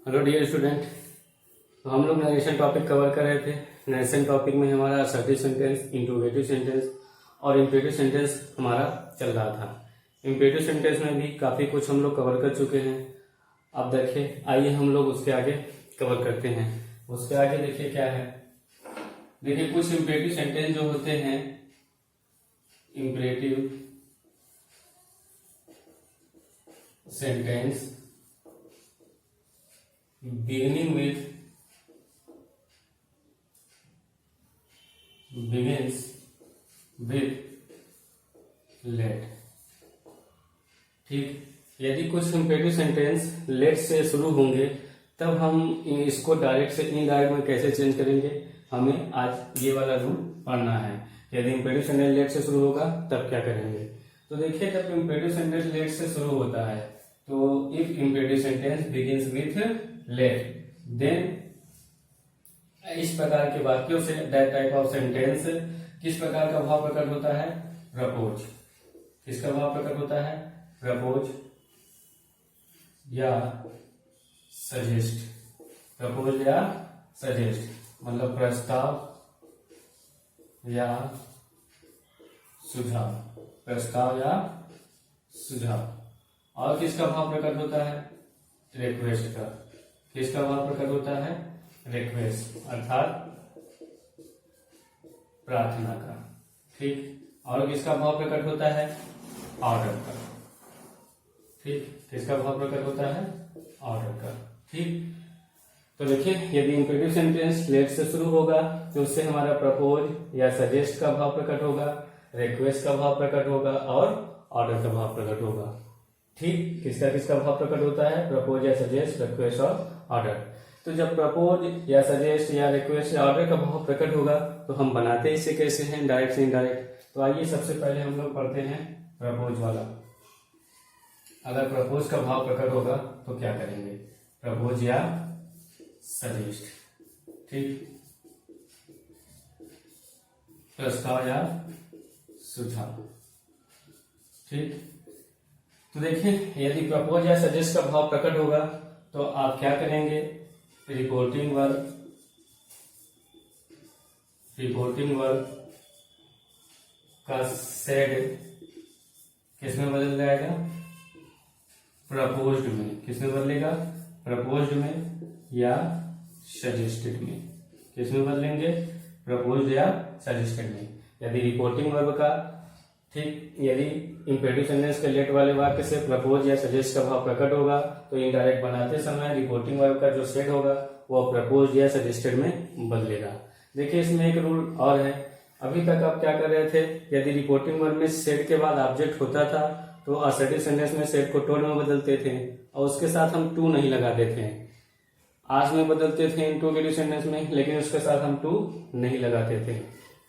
Hello dear student. तो हम लोग नरेशन टॉपिक कवर कर रहे थे। नरेशन टॉपिक में हमारा असर्टिव सेंटेंस, इंट्रोगेटिव सेंटेंस और इम्पेरेटिव सेंटेंस हमारा चल रहा था। इम्पेरेटिव सेंटेंस में भी काफ़ी कुछ हम लोग कवर कर चुके हैं। अब देखिए, आइए हम लोग उसके आगे कवर करते हैं। उसके आगे देखिए क्या है। देखिए कुछ इम्पेरेटिव सेंटेंस जो होते हैं, imperative sentence begins with let। ठीक, यदि कुछ इम्पेरेटिव सेंटेंस लेट से शुरू होंगे तब हम इसको डायरेक्ट से इनडायरेक्ट में कैसे चेंज करेंगे, हमें आज ये वाला रूल पढ़ना है। यदि इम्पेरेटिव सेंटेंस लेट से शुरू होगा तब क्या करेंगे। तो देखिए, जब इम्पेरेटिव सेंटेंस लेट से शुरू होता है तो if imperative sentence begins with let then इस प्रकार के वाक्यों say that type of sentence किस प्रकार का भाव प्रकट होता है, प्रपोज। किसका भाव प्रकट होता है, प्रपोज या सजेस्ट। प्रपोज या सजेस्ट मतलब प्रस्ताव या सुझाव, प्रस्ताव या सुझाव। और किसका भाव प्रकट होता है, रिक्वेस्ट का। किसका भाव प्रकट होता है, रिक्वेस्ट अर्थात प्रार्थना का। ठीक, और किसका भाव प्रकट होता है, ऑर्डर का। ठीक, किसका भाव प्रकट होता है, ऑर्डर का। ठीक, तो देखिए, यदि इम्पेरेटिव सेंटेंस लेट से शुरू होगा तो उससे हमारा प्रपोज या सजेस्ट का भाव प्रकट होगा, रिक्वेस्ट का भाव प्रकट होगा और ऑर्डर का भाव प्रकट होगा। ठीक, किसका किसका भाव प्रकट होता है, प्रपोज या सजेस्ट, रिक्वेस्ट और ऑर्डर। तो जब प्रपोज या सजेस्ट या रिक्वेस्ट या ऑर्डर का भाव प्रकट होगा तो हम बनाते इसे कैसे हैं, डायरेक्ट से इनडायरेक्ट। तो आइए सबसे पहले हम लोग पढ़ते हैं प्रपोज वाला। अगर प्रपोज का भाव प्रकट होगा तो क्या करेंगे, प्रपोज या सजेस्ट। ठीक, प्रस्ताव या सुझाव। ठीक, तो देखिए, यदि प्रपोज या सजेस्ट का भाव प्रकट होगा तो आप क्या करेंगे, रिपोर्टिंग वर्ब का सेड किसमें बदल जाएगा, प्रपोज्ड में। किसमें बदलेगा, प्रपोज्ड में या सजेस्टेड में। किसमें बदलेंगे, प्रपोज्ड या सजेस्टेड में। यदि रिपोर्टिंग वर्ब का, ठीक, यदि इम्पेरेटिव सेंटेंस के लेट वाले वाक्य से प्रपोज या सजेस्ट का भाव प्रकट होगा तो इनडायरेक्ट बनाते समय रिपोर्टिंग वर्ब का जो सेट होगा वो प्रपोज या सजेस्टेड में बदलेगा। देखिए, इसमें एक रूल और है। अभी तक आप क्या कर रहे थे, यदि रिपोर्टिंग वर्ब में सेट के बाद ऑब्जेक्ट होता था तो असर्टिव सेंटेंस में सेट को टोड में बदलते थे और उसके साथ हम टू नहीं लगाते थे। आज में बदलते थे इंट्रोगेटिव सेंटेंस में, लेकिन उसके साथ हम टू नहीं लगाते थे।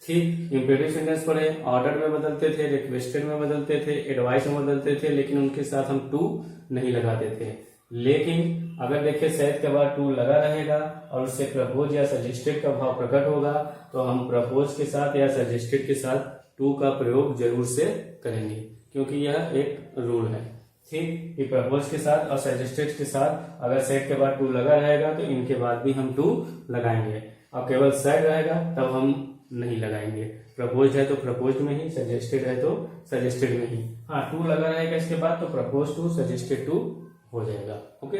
ठीक, इम्पेरेटिव सेंटेंस पढ़े, ऑर्डर में बदलते थे, रिक्वेस्टेड में बदलते थे, एडवाइस में बदलते थे, लेकिन उनके साथ हम टू नहीं लगाते थे। लेकिन अगर देखें सेट के बाद टू लगा रहेगा और उससे प्रपोज या सजेस्टेड का भाव प्रकट होगा तो हम प्रपोज के साथ या सजेस्टेड के साथ टू का प्रयोग जरूर से करेंगे, क्योंकि यह एक रूल है। ठीक, कि प्रपोज के साथ और सजेस्टेड के साथ अगर सेट के बाद टू लगा रहेगा तो इनके बाद भी हम टू लगाएंगे, और केवल सेट रहेगा तब हम नहीं लगाएंगे। प्रपोज है तो प्रपोज में ही, सजेस्टेड है तो सजेस्टेड में ही। हाँ, टू लगा रहेगा इसके बाद तो प्रपोज टू सजेस्टेड टू हो जाएगा। ओके,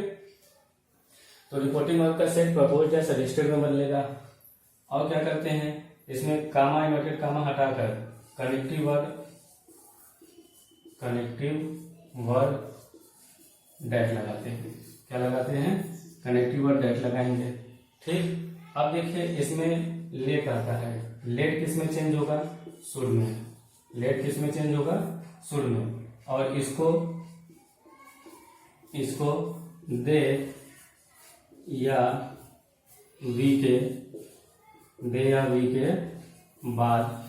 तो रिपोर्टिंग वर्ब का सेट प्रपोज या सजेस्टेड में बदलेगा। और क्या करते हैं, इसमें कामा, इन्वर्टेड कामा हटाकर कनेक्टिव वर्ब डेट लगाते हैं। क्या लगाते हैं, कनेक्टिव वर्ब डेट लगाएंगे। ठीक, अब देखिए, इसमें लेट आता है। लेट किस में चेंज होगा, शुड में। लेट किस में चेंज होगा, शुड में। और इसको दे या वी के बाद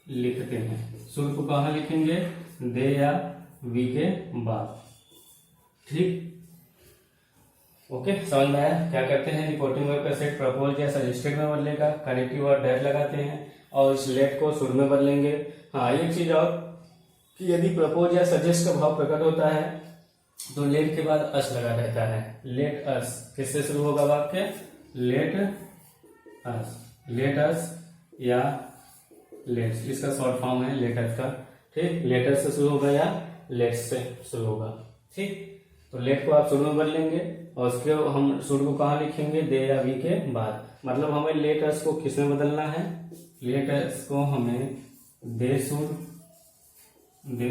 लिखते हैं। शुड को कहाँ लिखेंगे, दे या वी के बाद। ठीक, ओके, समझ में आया। क्या करते हैं, रिपोर्टिंग वर्ब का सेट प्रपोज या सजेस्टेड में बदलेगा, कनेक्टिव वर्ब डेट लगाते हैं और इस लेट को शुड में बदलेंगे। हाँ, एक चीज और कि यदि प्रपोज या सजेस्ट का भाव प्रकट होता है तो लेट के बाद अस लगा रहता है। लेट अस किससे शुरू होगा वाक्य? लेट अस या लेट्स, इसका शॉर्ट फॉर्म है लेटस का। ठीक, लेटर से शुरू होगा या लेट्स से शुरू होगा। ठीक, तो लेट को आप शुरू में बदलेंगे और उसके हम शुरू को कहाँ लिखेंगे? दे या वी के बाद। मतलब हमें लेटर्स को किस में बदलना है? लेटर्स को हमें दे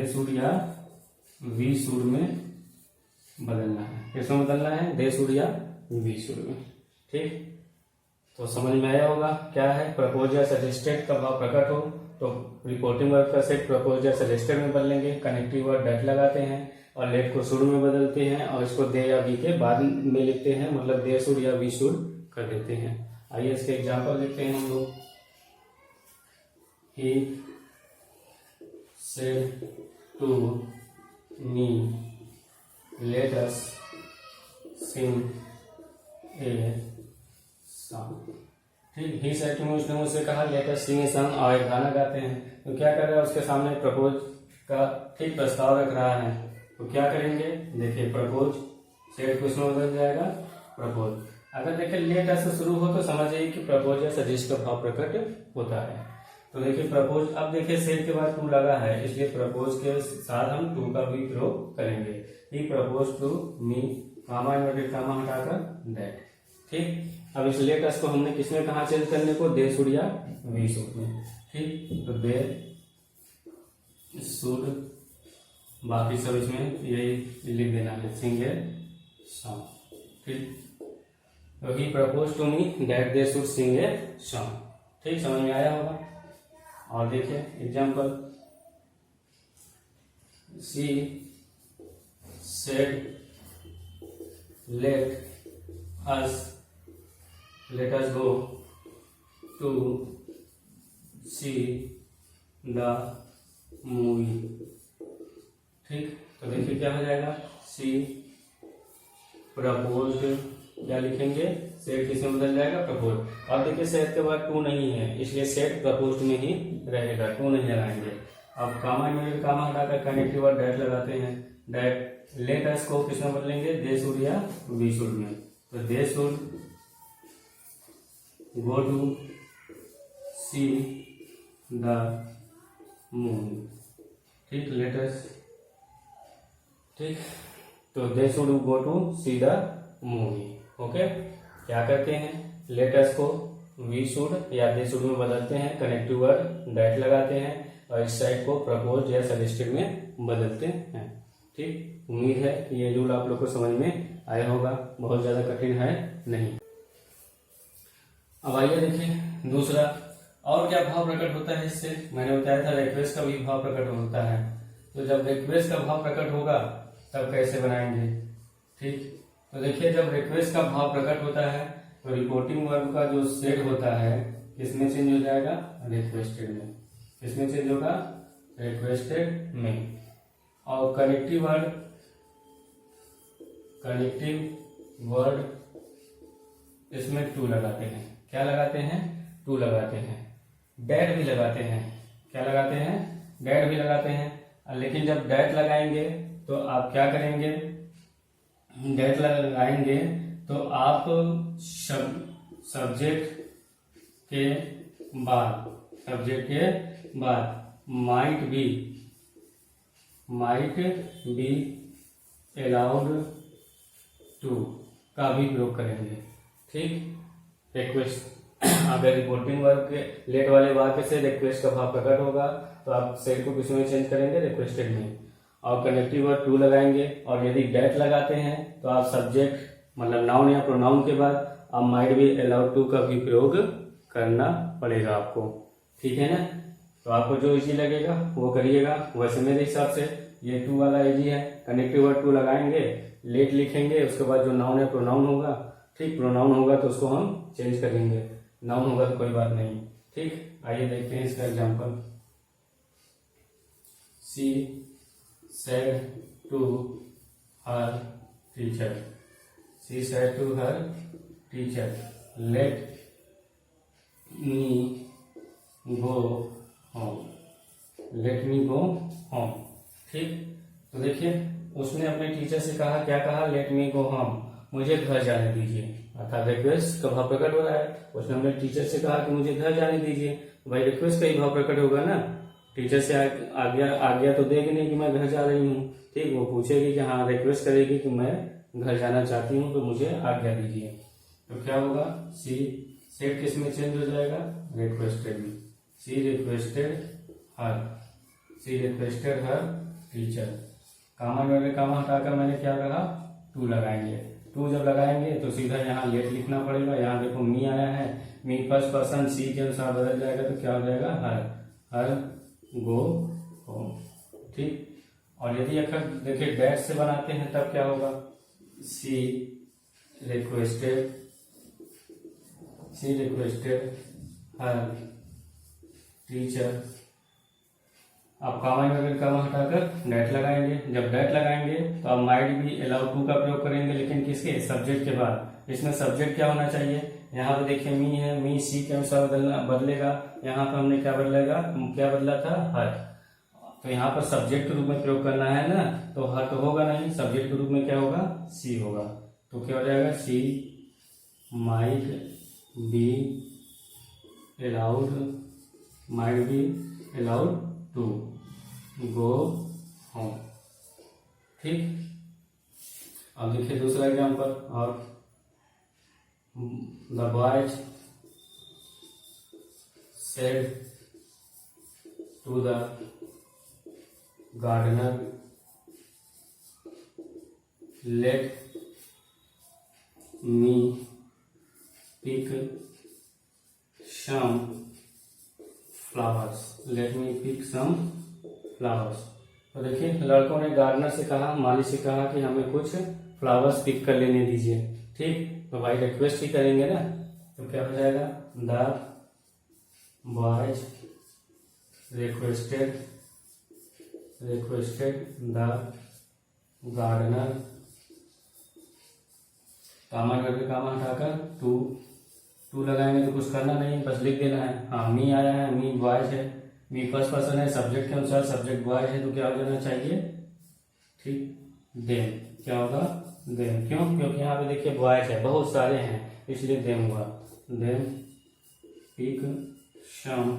शुड या वी शुड में बदलना है। किस में बदलना है? दे शुड या वी शुड में। ठीक, तो समझ में आया होगा क्या है? प्रपोज या सजेस्टेड का भाव प्रकट हो तो रिपोर्टिंग वर्ब का सेट प्रपोज या सजेस्टेड में बदलेंगे, कनेक्टिव वर्ड डेट लगाते हैं और लेट को शुरू में बदलते हैं और इसको दे या वी के बाद में लिखते हैं, मतलब दे शुड या वी शुड कर देते हैं। आइए इसके एग्जाम्पल लिखते हैं हम लोग। He said to me let us sing a song. ठीक, ही सेड टू मी, उसने मुझसे कहा late us sing a song, और एक गाना गाते हैं। तो क्या कर रहा है? उसके सामने प्रपोज का ठीक प्रस्ताव रख रहा है। तो क्या करेंगे? देखिए, प्रपोज सेड कुछ में बदल जाएगा प्रपोज। अगर देखिए लेट अस से शुरू हो तो समझ जाइए कि प्रपोज या सजेस्ट का भाव प्रकट होता है। तो देखिए प्रपोज, अब देखिए सेड के बाद टू लगा है, इसलिए प्रपोज के साथ हम टू का भी प्रयोग करेंगे। He propose to me, comma inverted comma हटाकर दैट। ठीक, अब इस लेट अस को हमने किसमें कहा चेंज करने को? दे शुड या वी शुड में। ठीक, तो दे शुड, बाकी सब इसमें यही लिख देना है, सिंग ए सॉन्ग। ठीक, तो he propose to me that they should sing a song. ठीक, समझ में आया होगा। और देखिए example, she said let us go to see the movie। ठीक, तो देखिए क्या हो जाएगा? सी प्रपोज्ड, क्या लिखेंगे? सेट किसमें बदल जाएगा? प्रपोज। अब देखिए सेट के बाद टू नहीं है, इसलिए सेट प्रपोज्ड में ही रहेगा, टू नहीं लगाएंगे। अब कामा इन्वर्टेड कामा हटाकर कनेक्टिव वर्ड डेट लगाते हैं। डेट लेट अस को किसमें बदलेंगे? दे शुड या वी शुड में। तो they should go to see the movie। ठीक, लेटर्स। ठीक, तो they should go to see the movie. Okay, क्या करते हैं? लेटर्स को वी शुड या दे शुड में बदलते हैं, कनेक्टिव वर्ड दैट लगाते हैं और इस साइड को प्रपोज या सजेस्टेड में बदलते हैं। ठीक, उम्मीद है कि ये रूल आप लोग को समझ में आया होगा, बहुत ज्यादा कठिन है नहीं। अब आइए देखिए दूसरा, और क्या भाव प्रकट होता है इससे? मैंने बताया था रिक्वेस्ट का भी भाव प्रकट होता है। तो जब रिक्वेस्ट का भाव प्रकट होगा तब कैसे बनाएंगे? ठीक, तो देखिए जब रिक्वेस्ट का भाव प्रकट होता है तो रिपोर्टिंग वर्ब का जो सेट होता है किसमें चेंज हो जाएगा? रिक्वेस्टेड में। किसमें चेंज होगा? रिक्वेस्टेड में। और कनेक्टिव वर्ड इसमें टू लगाते हैं। क्या लगाते हैं? टू लगाते हैं। डेट भी लगाते हैं। क्या लगाते हैं? डेट भी लगाते हैं। लेकिन जब डेट लगाएंगे तो आप क्या करेंगे? डेट लगाएंगे तो आप सब्जेक्ट के बाद माइट बी अलाउड टू का भी प्रयोग करेंगे। ठीक, रिक्वेस्ट, अगर रिपोर्टिंग वर्ब के लेट वाले वाक्य से रिक्वेस्ट का भाव प्रकट होगा तो आप सेट को किस में चेंज करेंगे? रिक्वेस्टेड में। और कनेक्टिव वर्ड टू लगाएंगे और यदि डेट लगाते हैं तो आप सब्जेक्ट मतलब नाउन या प्रोनाउन के बाद आप माइट बी अलाउड टू का भी प्रयोग करना पड़ेगा आपको। ठीक है ना? तो आपको जो इजी लगेगा वो करिएगा। वैसे मेरे हिसाब से ये टू वाला इजी है। कनेक्टिव वर्ड टू लगाएंगे, लेट लिखेंगे, उसके बाद जो नाउन या प्रोनाउन होगा, ठीक, प्रोनाउन होगा तो उसको हम चेंज करेंगे, नाउन होगा तो कोई बात नहीं। ठीक, आइए देखते हैं इसका example. She said to her teacher, she said to her teacher, let me go home, let me go home. ठीक, तो देखिए उसने अपने टीचर से कहा, क्या कहा, लेट मी गो होम, मुझे घर जाने दीजिए। अर्थात रिक्वेस्ट का भाव प्रकट हो रहा है। उसने अपने टीचर से कहा कि मुझे घर जाने दीजिए, भाई रिक्वेस्ट का ही भाव प्रकट होगा ना। टीचर से आज्ञा तो देगी नहीं कि मैं घर जा रही हूँ, ठीक, वो पूछेगी कि हाँ, रिक्वेस्ट करेगी कि मैं घर जाना चाहती हूँ तो मुझे आज्ञा दीजिए। तो क्या होगा, सी सेट किस में चेंज हो जाएगा, रिक्वेस्टेड में। सी रिक्वेस्टेड हर टीचर। कामा में कामा हटाकर मैंने क्या कहा, टू लगाएंगे। टू जब लगाएंगे तो सीधा यहाँ लेट लिखना पड़ेगा। यहाँ देखो मी आया है, मी फर्स्ट पर्सन सी के अनुसार बदल जाएगा तो क्या हो जाएगा, हर गो होम, ठीक। और यदि अगर देखिए डैश से बनाते हैं तब क्या होगा, सी रिक्वेस्टेड हर टीचर। आप कामा में कामा हटाकर डैट लगाएंगे। जब डैट लगाएंगे तो आप माइट भी अलाउ टू का प्रयोग करेंगे, लेकिन किसके, सब्जेक्ट के बाद। इसमें सब्जेक्ट क्या होना चाहिए, यहाँ पे देखिए मी है, मी सी के अनुसार बदलेगा। यहाँ पर हमने क्या बदला था, हर। तो यहाँ पर सब्जेक्ट के रूप में प्रयोग करना है ना, तो हर तो होगा नहीं, सब्जेक्ट के रूप में क्या होगा, सी होगा। तो क्या हो जाएगा, she might be allowed to go home, ठीक। अब देखिए दूसरा एग्जाम्पल, और the boys said to the gardener let me pick some flowers. तो देखिए लड़कों ने गार्डनर से कहा, माली से कहा कि हमें कुछ फ्लावर्स पिक कर लेने दीजिए, ठीक। तो भाई रिक्वेस्ट ही करेंगे ना, तो क्या हो जाएगा, the boys requested the gardener, comma करके कामा हटाकर टू लगाएंगे तो कुछ करना नहीं, बस लिख देना है। हाँ, मी आया है, मी बॉयज है, मी फर्स्ट पर्सन है, सब्जेक्ट के अनुसार सब्जेक्ट बॉयज है, तो क्या हो जाना चाहिए, ठीक, देम। क्या होगा, देम। क्यों, क्योंकि यहाँ पे देखिए बॉयज है, बहुत सारे हैं, इसलिए देम हुआ। देम पिक सम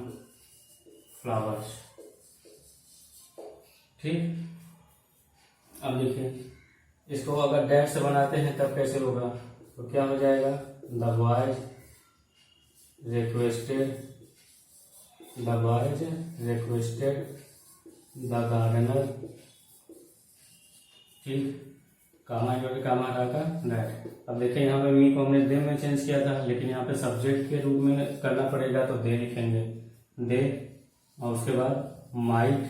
फ्लावर्स, ठीक। अब देखिए इसको अगर डैश से बनाते हैं तब कैसे होगा, तो क्या हो जाएगा, the boys requested the gardener, ठीक। कामा हटाकर डैट। अब देखिए यहाँ पे मी को हमने दे में चेंज किया था, लेकिन यहाँ पे सब्जेक्ट के रूप में करना पड़ेगा तो दे लिखेंगे, दे। और उसके बाद might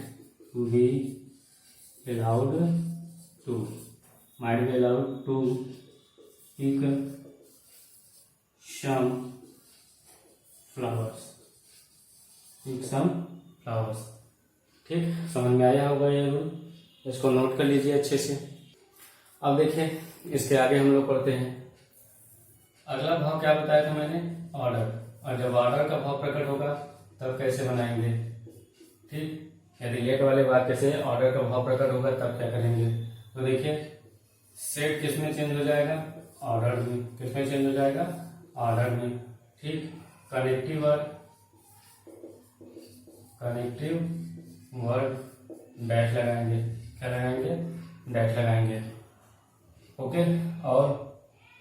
be allowed to pick some flowers, ठीक। समझ में आया होगा ये रूल, इसको नोट कर लीजिए अच्छे से। अब देखिए इसके आगे हम लोग पढ़ते हैं। अगला भाव क्या बताया था मैंने, ऑर्डर। और जब ऑर्डर का भाव प्रकट होगा तब कैसे बनाएंगे, ठीक। यदि लेट वाले वाक्य से ऑर्डर का भाव प्रकट होगा तब क्या करेंगे, तो देखिए सेट किस में चेंज हो जाएगा, ऑर्डर में। किस में चेंज हो जाएगा, ऑर्डर में, ठीक। कनेक्टिव वर्ड डैश लगाएंगे। क्या लगाएंगे, डैश लगाएंगे, ओके। और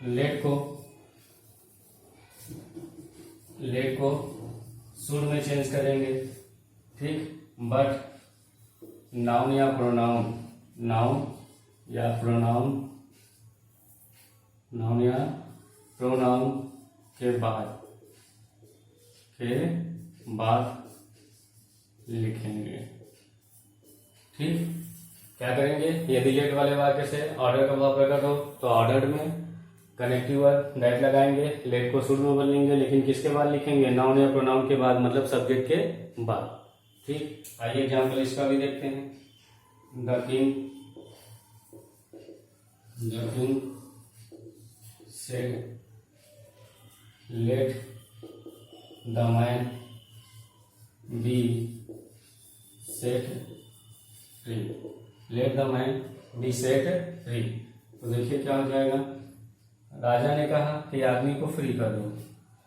लेट को शुड में चेंज करेंगे, ठीक। बट नाउन या प्रोनाउन के बाद लिखेंगे, ठीक। क्या करेंगे, यदि लेट वाले वाक्य से ऑर्डर का भाव प्रकट हो तो ऑर्डर्ड में कनेक्टिव वर्ड डैट लगाएंगे, लेट को शुड में बदलेंगे, लेकिन किसके बाद लिखेंगे, नाउन या प्रोनाउन के बाद, मतलब सब्जेक्ट के बाद, ठीक। आइए एग्जाम्पल इसका भी देखते हैं। The king said let the man B set free. Let the man B set free. तो देखिए क्या हो जाएगा, राजा ने कहा कि आदमी को फ्री कर दो,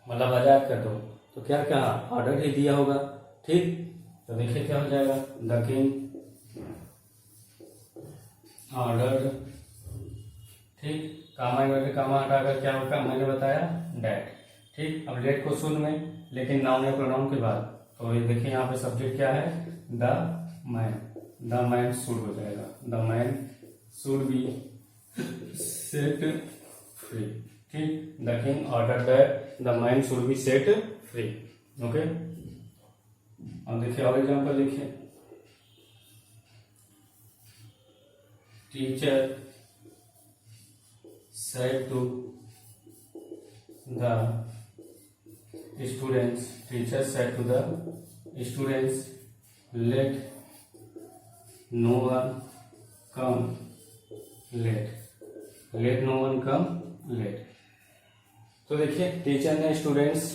मतलब आजाद कर दो, तो क्या कहा, ऑर्डर ही दिया होगा, ठीक। तो देखिए क्या हो जाएगा, द किंग ऑर्डर, ठीक। कामा हटाकर क्या होगा, मैंने बताया डैट, ठीक। अब लेट को शुरू में, लेकिन नाउन या प्रोनाउन के बाद, तो ये देखिए यहाँ पे सब्जेक्ट क्या है, द मैन शुड हो जाएगा, the man should be set free, ठीक। The king order that the man should be set free, okay. अब देखिए और एग्जाम्पल देखिए, teacher said to the students, teacher said to the students, let no one come late, let no one come late। तो देखिए teacher ने students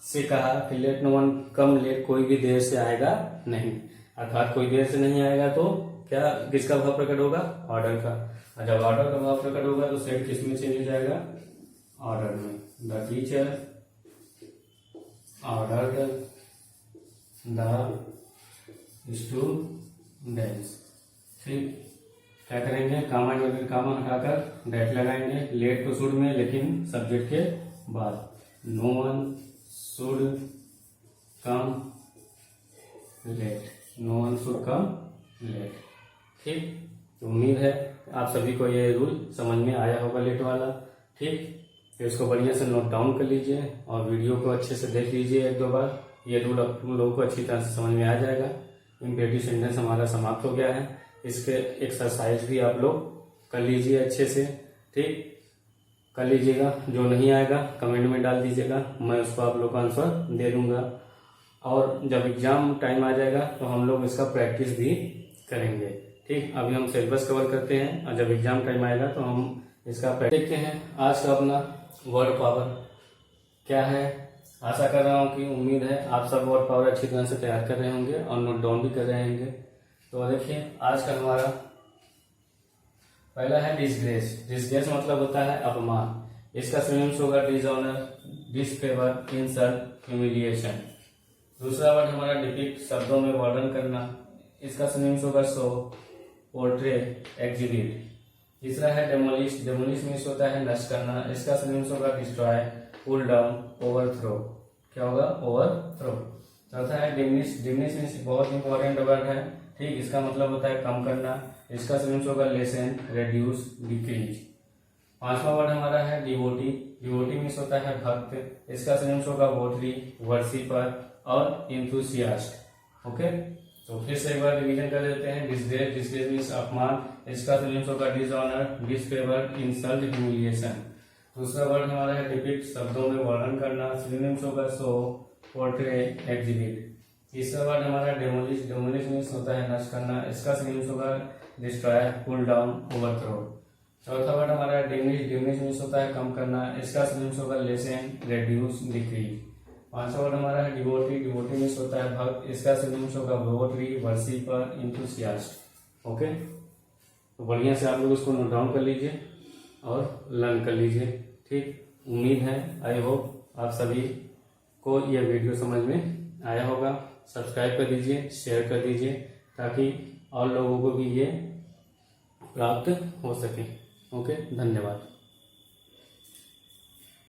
से कहा कि लेट नो वन कम लेट, कोई भी देर से आएगा नहीं, अर्थात कोई देर से नहीं आएगा तो क्या, किसका भाव प्रकट होगा, ऑर्डर का। और जब ऑर्डर का भाव प्रकट होगा तो सेट किस में चेंज हो जाएगा, ऑर्डर में। The teacher ordered the students, ठीक। क्या करेंगे, कामा हटाकर डेट लगाएंगे, लेट को शुड में लेकिन सब्जेक्ट के बाद, no one should come late, no one should come late, ठीक। तो उम्मीद है आप सभी को ये रूल समझ में आया होगा लेट वाला, ठीक। तो इसको बढ़िया से नोट डाउन कर लीजिए और वीडियो को अच्छे से देख लीजिए एक दो बार, ये रूल आप लोगों को अच्छी तरह से समझ में आ जाएगा। इम्पेरेटिव सेंटेंस हमारा समाप्त हो गया है, इसके एक्सरसाइज भी आप लोग कर लीजिए अच्छे से, ठीक। कर लीजिएगा, जो नहीं आएगा कमेंट में डाल दीजिएगा, मैं उसको आप लोग को आंसर दे दूंगा। और जब एग्जाम टाइम आ जाएगा तो हम लोग इसका प्रैक्टिस भी करेंगे, ठीक। अभी हम सिलेबस कवर करते हैं और जब एग्जाम टाइम आएगा तो हम इसका देखते हैं। आज का अपना वर्ड पावर क्या है, आशा कर रहा हूँ कि उम्मीद है आप सब वर्ड पावर अच्छी तरह से तैयार कर रहे होंगे और नोट डाउन भी कर रहे होंगे। तो देखिए आज का हमारा पहला है डिसग्रेस। डिसग्रेस मतलब होता है अपमान, इसका सिनोनिम्स होगा डिसऑनर, डिसफेवर, इंसल्ट, ह्यूमिलिएशन। दूसरा वर्ड हमारा डिपिक्ट, शब्दों में वर्णन करना, इसका सिनोनिम्स होगा शो, पोर्ट्रे, एग्जिबिट। तीसरा है डेमोलिश, डेमोलिश मीन्स होता है नष्ट करना, इसका सिनोनिम्स होगा डिस्ट्रॉय, पुल डाउन, ओवरथ्रो। क्या होगा, ओवरथ्रो। चौथा है डिमिनिश, डिमिनिश मीन्स बहुत इंपॉर्टेंट वर्ड है, ठीक। इसका मतलब होता है कम करना, इसका सिनोनिम्स होगा लेसन, रेड्यूस, डिक्रीज। पांचवा वर्ड हमारा है डिवोटी, डिवोटी मीन्स होता है भक्त, इसका सिनोनिम्स होगा वोटरी, वर्शिपर और इंथुसियास्ट, ओके। तो फिर से एक बार रिवीजन कर देते हैं। डिसग्रेस, डिसग्रेस मीन्स अपमान, इसका सिनोनिम्स होगा डिसऑनर, डिसफेवर, इंसल्ट, ह्यूमिलिएशन। दूसरा वर्ड हमारा है डिपिक्ट, शब्दों में वर्णन करना, सिनोनिम्स होगा शो, पोर्ट्रे, एग्जिबिट। तीसरा वर्ड हमारा डेमोलिश, डेमोलिश मीन्स होता है नष्ट करना, इसका सिनोनिम्स होगा डिस्ट्रॉय, पुल डाउन, ओवरथ्रो। चौथा वर्ड हमारा डिमिनिश, डिमिनिश मीन्स होता है कम करना, इसका सिनोनिम्स होगा लेसन, रेड्यूस, डिक्रीज। पांचवा वर्ड हमारा है डिवोटी, डिवोटी मीन्स होता है भक्त, इसका सिनोनिम्स होगा वोटरी, वर्शिपर, इंथुसियास्ट, ओके। तो बढ़िया से आप लोग उसको नोट डाउन कर लीजिए और लर्न कर लीजिए, ठीक। उम्मीद है, आई होप आप सभी को यह वीडियो समझ में आया होगा। सब्सक्राइब कर दीजिए, शेयर कर दीजिए ताकि और लोगों को भी ये प्राप्त हो सके, ओके। धन्यवाद।